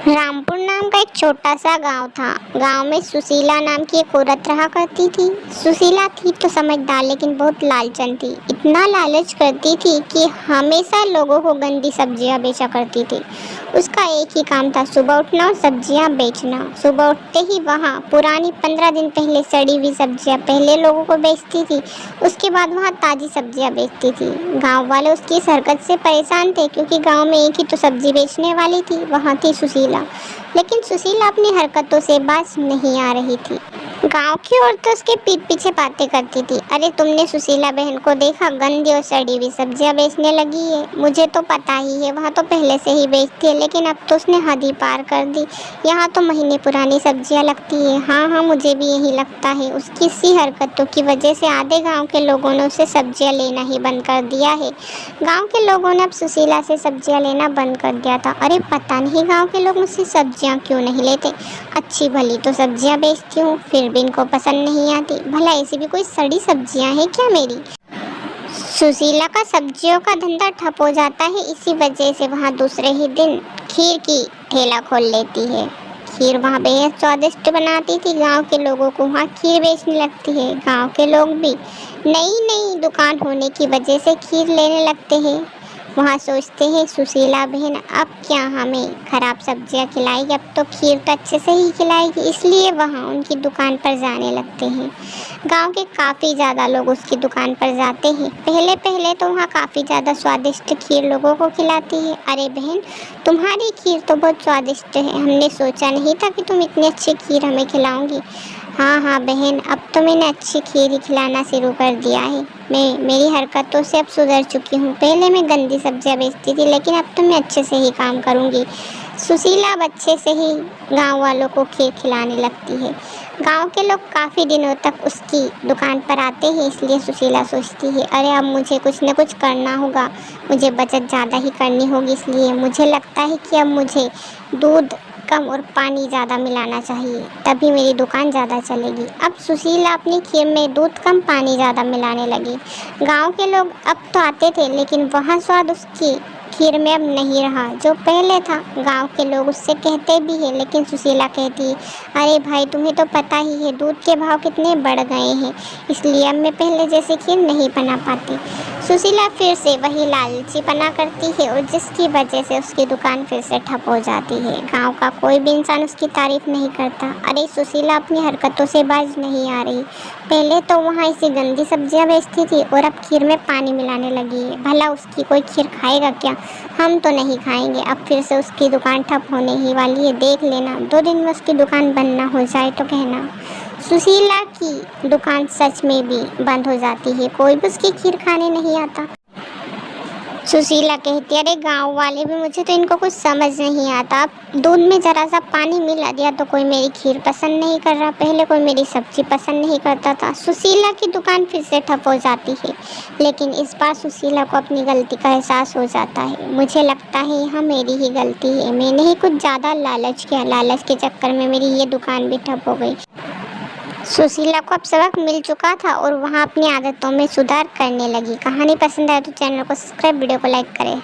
रामपुर नाम का एक छोटा सा गांव था। गांव में सुशीला नाम की एक औरत रहा करती थी। सुशीला थी तो समझदार लेकिन बहुत लालचन थी। इतना लालच करती थी कि हमेशा लोगों को गंदी सब्जियां बेचा करती थी। उसका एक ही काम था, सुबह उठना और सब्जियां बेचना। सुबह उठते ही वहाँ पुरानी 15 दिन पहले सड़ी हुई सब्जियां पहले लोगों को बेचती थी। उसके बाद वहाँ ताज़ी सब्जियां बेचती थी। गांव वाले उसकी इस हरकत से परेशान थे क्योंकि गांव में एक ही तो सब्जी बेचने वाली थी, वहाँ थी सुशीला। लेकिन सुशीला अपनी हरकतों से बाज नहीं आ रही थी। गांव की औरतें उसके पीठ पीछे बातें करती थी। अरे तुमने सुशीला बहन को देखा, गंदी और सड़ी हुई सब्जियां बेचने लगी है। मुझे तो पता ही है, वहाँ तो पहले से ही बेचती है, लेकिन अब तो उसने हद ही पार कर दी। यहाँ तो महीने पुरानी सब्जियां लगती है। हाँ हाँ, मुझे भी यही लगता है। उसकी इसी हरकतों की वजह से आधे गाँव के लोगों ने उससे सब्जियाँ लेना ही बंद कर दिया है। गाँव के लोगों ने अब सुशीला से सब्जियाँ लेना बंद कर दिया था। अरे पता नहीं गाँव के लोग मुझसे सब्जियाँ क्यों नहीं लेते। अच्छी भली तो सब्जियां बेचती हूँ, फिर भी इनको पसंद नहीं आती। भला ऐसी भी कोई सड़ी सब्जियां हैं क्या मेरी। सुशीला का सब्जियों का धंधा ठप हो जाता है। इसी वजह से वहाँ दूसरे ही दिन खीर की ठेला खोल लेती है। खीर वहाँ बेहद स्वादिष्ट बनाती थी। गांव के लोगों को वहाँ खीर बेचने लगती है। गांव के लोग भी नई नई दुकान होने की वजह से खीर लेने लगते हैं। वहाँ सोचते हैं सुशीला बहन अब क्या हमें खराब सब्जियाँ खिलाएगी, अब तो खीर तो अच्छे से ही खिलाएगी, इसलिए वहाँ उनकी दुकान पर जाने लगते हैं। गांव के काफ़ी ज़्यादा लोग उसकी दुकान पर जाते हैं। पहले पहले तो वहाँ काफ़ी ज़्यादा स्वादिष्ट खीर लोगों को खिलाती है। अरे बहन, तुम्हारी खीर तो बहुत स्वादिष्ट है, हमने सोचा नहीं था कि तुम इतनी अच्छी खीर हमें खिलाओगी। हाँ हाँ बहन, अब तो मैंने अच्छी खीर ही खिलाना शुरू कर दिया है। मैं मेरी हरकतों से अब सुधर चुकी हूँ। पहले मैं गंदी सब्जियाँ बेचती थी, लेकिन अब तो मैं अच्छे से ही काम करूँगी। सुशीला अब अच्छे से ही गांव वालों को खीर खिलाने लगती है। गांव के लोग काफ़ी दिनों तक उसकी दुकान पर आते हैं, इसलिए सुशीला सोचती है अरे अब मुझे कुछ न कुछ करना होगा, मुझे बचत ज़्यादा ही करनी होगी। इसलिए मुझे लगता है कि अब मुझे दूध कम और पानी ज़्यादा मिलाना चाहिए, तभी मेरी दुकान ज़्यादा चलेगी। अब सुशीला अपनी खीर में दूध कम पानी ज़्यादा मिलाने लगी। गांव के लोग अब तो आते थे, लेकिन वहाँ स्वाद उसकी खीर में अब नहीं रहा जो पहले था। गांव के लोग उससे कहते भी हैं, लेकिन सुशीला कहती है अरे भाई, तुम्हें तो पता ही है दूध के भाव कितने बढ़ गए हैं, इसलिए अब मैं पहले जैसे खीर नहीं बना पाती। सुशीला फिर से वही लालचीपना करती है और जिसकी वजह से उसकी दुकान फिर से ठप हो जाती है। गांव का कोई भी इंसान उसकी तारीफ नहीं करता। अरे सुशीला अपनी हरकतों से बाज नहीं आ रही। पहले तो वहाँ ऐसी गंदी सब्जियाँ बेचती थी और अब खीर में पानी मिलाने लगी है। भला उसकी कोई खीर खाएगा क्या। हम तो नहीं खाएंगे। अब फिर से उसकी दुकान ठप होने ही वाली है, देख लेना। 2 दिन में उसकी दुकान बंद ना हो जाए तो कहना। सुशीला की दुकान सच में भी बंद हो जाती है, कोई भी उसकी खीर खाने नहीं आता। सुशीला कहती है अरे गांव वाले भी, मुझे तो इनको कुछ समझ नहीं आता। अब दूध में ज़रा सा पानी मिला दिया तो कोई मेरी खीर पसंद नहीं कर रहा, पहले कोई मेरी सब्जी पसंद नहीं करता था। सुशीला की दुकान फिर से ठप हो जाती है, लेकिन इस बार सुशीला को अपनी गलती का एहसास हो जाता है। मुझे लगता है यहाँ मेरी ही गलती है, मैंने ही कुछ ज़्यादा लालच किया। लालच के चक्कर में मेरी ये दुकान भी ठप हो गई। सुशीला को अब सबक मिल चुका था और वहाँ अपनी आदतों में सुधार करने लगी। कहानी पसंद आए तो चैनल को सब्सक्राइब, वीडियो को लाइक करें।